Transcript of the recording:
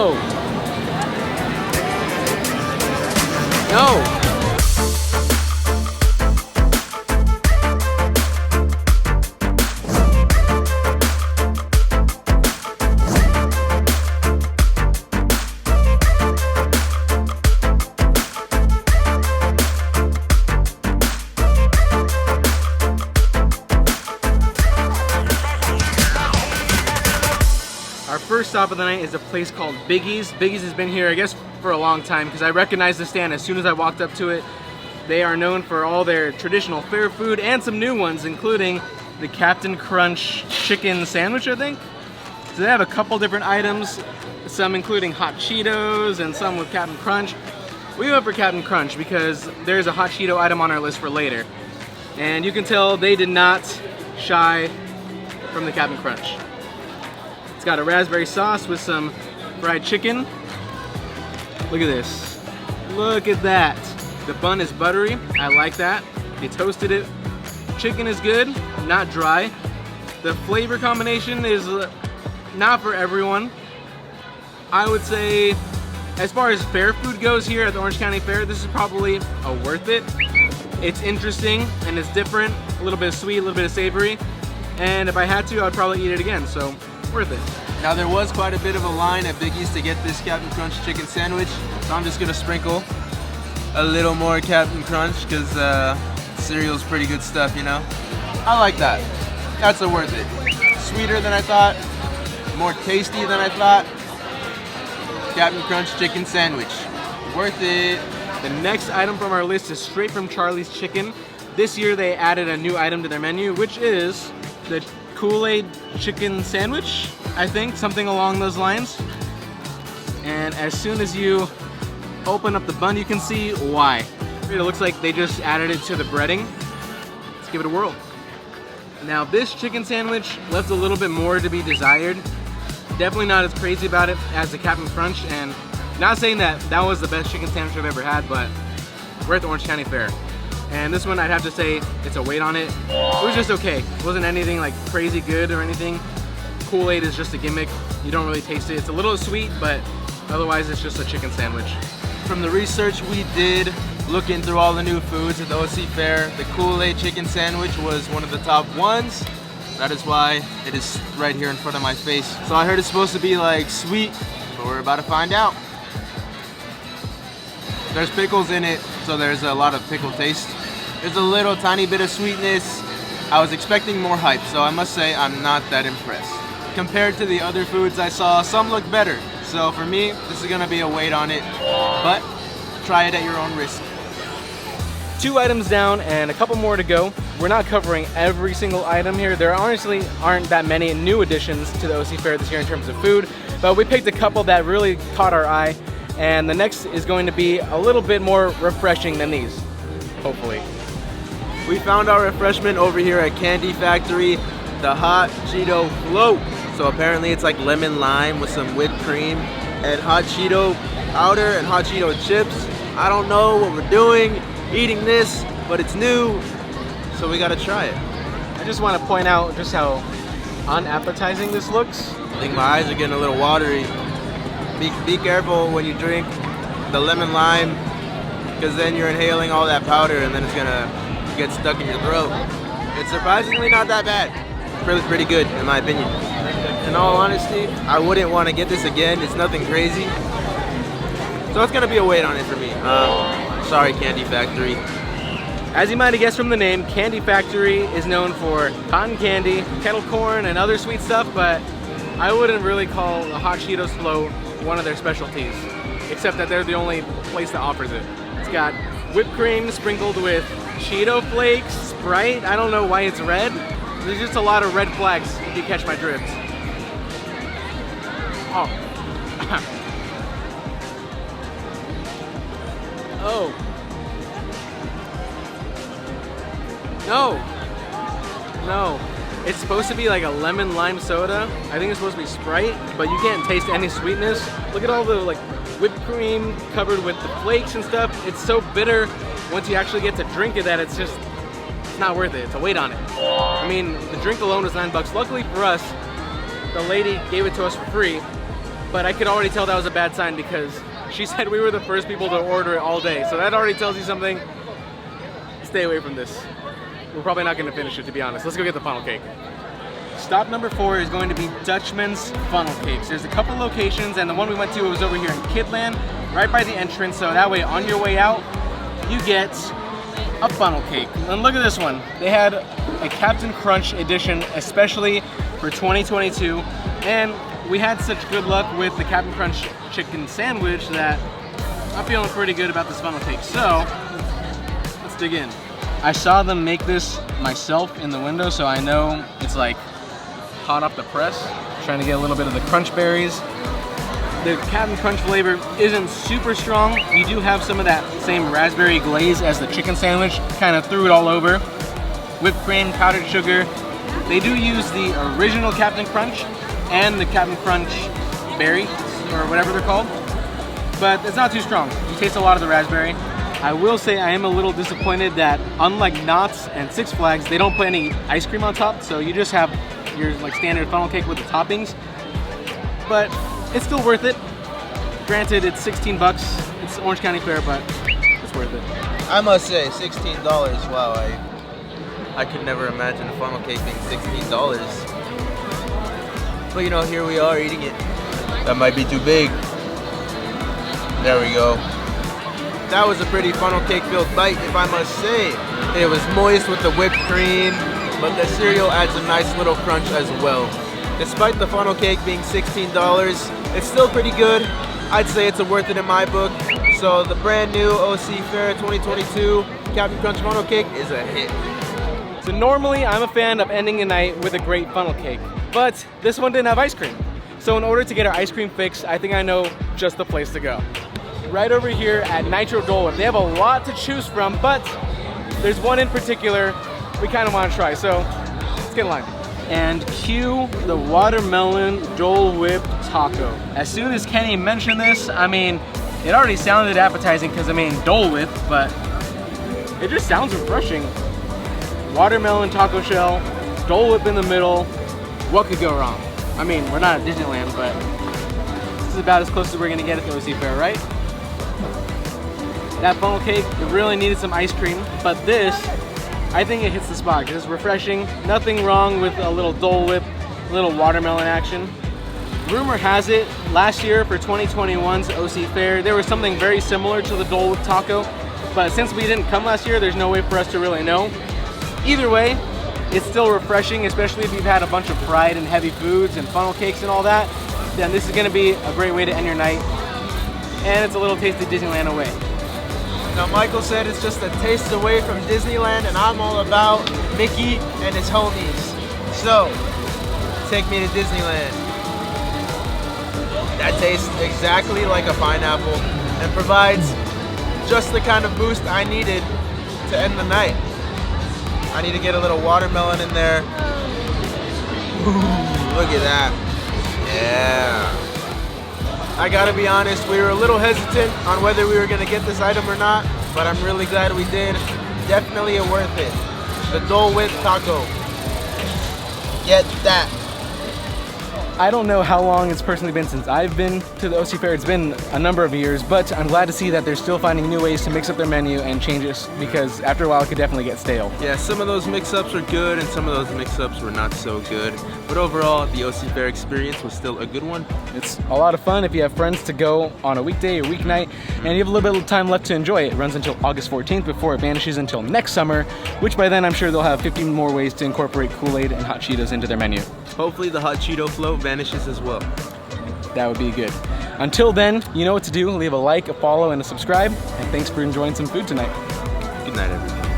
Oh. No. Our first stop of the night is a place called Biggie's. Biggie's has been here, I guess, for a long time because I recognized the stand as soon as I walked up to it. They are known for all their traditional fare food and some new ones, including the Captain Crunch chicken sandwich, I think. So they have a couple different items, some including hot Cheetos and some with Captain Crunch. We went for Captain Crunch because there's a hot Cheeto item on our list for later. And you can tell they did not shy from the Captain Crunch. It's got a raspberry sauce with some fried chicken. Look at this. Look at that. The bun is buttery. I like that. They toasted it. Chicken is good, not dry. The flavor combination is not for everyone. I would say, as far as fair food goes here at the Orange County Fair, this is probably a worth it. It's interesting and it's different. A little bit of sweet, a little bit of savory. And if I had to, I'd probably eat it again, so worth it. Now there was quite a bit of a line at Biggie's to get this Captain Crunch chicken sandwich, so I'm just gonna sprinkle a little more Captain Crunch because cereal's pretty good stuff, you know? I like that. That's a worth it. Sweeter than I thought, more tasty than I thought. Captain Crunch chicken sandwich. Worth it. The next item from our list is straight from Charlie's Chicken. This year they added a new item to their menu, which is the Kool-Aid chicken sandwich, I think, something along those lines. And as soon as you open up the bun, you can see why. It looks like they just added it to the breading. Let's give it a whirl. Now this chicken sandwich left a little bit more to be desired. Definitely not as crazy about it as the Captain Crunch, and not saying that that was the best chicken sandwich I've ever had, but we're at the Orange County Fair. And this one, I'd have to say, it's a wait on it. It was just okay. It wasn't anything like crazy good or anything. Kool-Aid is just a gimmick. You don't really taste it. It's a little sweet, but otherwise it's just a chicken sandwich. From the research we did, looking through all the new foods at the OC Fair, the Kool-Aid chicken sandwich was one of the top ones. That is why it is right here in front of my face. So I heard it's supposed to be like sweet, but we're about to find out. There's pickles in it, so there's a lot of pickle taste. There's a little tiny bit of sweetness. I was expecting more hype, so I must say I'm not that impressed. Compared to the other foods I saw, some look better. So for me, this is gonna be a wait on it, but try it at your own risk. 2 items down and a couple more to go. We're not covering every single item here. There honestly aren't that many new additions to the OC Fair this year in terms of food, but we picked a couple that really caught our eye, and the next is going to be a little bit more refreshing than these, hopefully. We found our refreshment over here at Candy Factory, the Hot Cheeto Float. So apparently it's like lemon lime with some whipped cream and hot Cheeto powder and hot Cheeto chips. I don't know what we're doing eating this, but it's new, so we gotta try it. I just want to point out just how unappetizing this looks. I think my eyes are getting a little watery. Be careful when you drink the lemon lime, because then you're inhaling all that powder and then it's gonna get stuck in your throat. It's surprisingly not that bad. Pretty good in my opinion. In all honesty, I wouldn't want to get this again. It's nothing crazy. So it's gonna be a wait on it for me. Sorry, Candy Factory. As you might have guessed from the name, Candy Factory is known for cotton candy, kettle corn, and other sweet stuff, but I wouldn't really call the Hot Cheetos Float one of their specialties, except that they're the only place that offers it. It's got whipped cream sprinkled with Cheeto flakes, Sprite. I don't know why it's red. There's just a lot of red flags if you catch my drift. Oh. Oh. No. It's supposed to be like a lemon lime soda. I think it's supposed to be Sprite, but you can't taste any sweetness. Look at all the like whipped cream covered with the flakes and stuff. It's so bitter once you actually get to drink it that it's not worth it. It's a wait on it. I mean, the drink alone was $9. Luckily for us, the lady gave it to us for free. but I could already tell that was a bad sign because she said we were the first people to order it all day. So that already tells you something. Stay away from this. We're probably not gonna finish it, to be honest. Let's go get the funnel cake. Stop number 4 is going to be Dutchman's Funnel Cakes. There's a couple locations, and the one we went to was over here in Kidland, right by the entrance, so that way on your way out, you get a funnel cake. And look at this one. They had a Captain Crunch edition, especially for 2022, and we had such good luck with the Captain Crunch chicken sandwich that I'm feeling pretty good about this funnel cake. So, let's dig in. I saw them make this myself in the window, so I know it's like hot off the press. Trying to get a little bit of the crunch berries. The Captain Crunch flavor isn't super strong. You do have some of that same raspberry glaze as the chicken sandwich. Kind of threw it all over. Whipped cream, powdered sugar. They do use the original Captain Crunch and the Captain Crunch berry, or whatever they're called. But it's not too strong. You taste a lot of the raspberry. I will say I am a little disappointed that unlike Knott's and Six Flags, they don't put any ice cream on top, so you just have your like standard funnel cake with the toppings. But it's still worth it. Granted, it's 16 bucks. It's Orange County Fair, but it's worth it. I must say, $16. Wow, I could never imagine a funnel cake being $16. But you know, here we are eating it. That might be too big. There we go. That was a pretty funnel cake filled bite, if I must say. It was moist with the whipped cream, but the cereal adds a nice little crunch as well. Despite the funnel cake being $16, it's still pretty good. I'd say it's a worth it in my book. So the brand new OC Fair 2022 Captain Crunch funnel cake is a hit. So normally I'm a fan of ending a night with a great funnel cake, but this one didn't have ice cream. So in order to get our ice cream fix, I think I know just the place to go. Right over here at Nitro Dole. They have a lot to choose from, but there's one in particular we kind of want to try, so let's get in line. And cue the watermelon Dole Whip taco. As soon as Kenny mentioned this, I mean, it already sounded appetizing because I mean Dole Whip, but it just sounds refreshing. Watermelon taco shell, Dole Whip in the middle. What could go wrong? I mean, we're not at Disneyland, but this is about as close as we're gonna get at the OC Fair, right? That funnel cake, it really needed some ice cream, but this, I think it hits the spot because it's refreshing. Nothing wrong with a little Dole Whip, a little watermelon action. Rumor has it, last year for 2021's OC Fair, there was something very similar to the Dole Whip taco, but since we didn't come last year, there's no way for us to really know. Either way, it's still refreshing, especially if you've had a bunch of fried and heavy foods and funnel cakes and all that, then this is gonna be a great way to end your night. And it's a little taste of Disneyland away. Now Michael said it's just a taste away from Disneyland, and I'm all about Mickey and his homies. So, take me to Disneyland. That tastes exactly like a pineapple and provides just the kind of boost I needed to end the night. I need to get a little watermelon in there. Ooh, look at that. Yeah. I gotta be honest, we were a little hesitant on whether we were gonna get this item or not, but I'm really glad we did. Definitely a worth it. The Dole Whip taco. Get that. I don't know how long it's personally been since I've been to the OC Fair. It's been a number of years, but I'm glad to see that they're still finding new ways to mix up their menu and change it, because after a while it could definitely get stale. Yeah, some of those mix-ups were good and some of those mix-ups were not so good. But overall, the OC Fair experience was still a good one. It's a lot of fun if you have friends to go on a weekday or weeknight, and you have a little bit of time left to enjoy it. It runs until August 14th before it vanishes until next summer, which by then I'm sure they'll have 15 more ways to incorporate Kool-Aid and hot Cheetos into their menu. Hopefully the hot Cheeto Float vanishes as well. That would be good. Until then, you know what to do. Leave a like, a follow, and a subscribe. And thanks for enjoying some food tonight. Good night, everyone.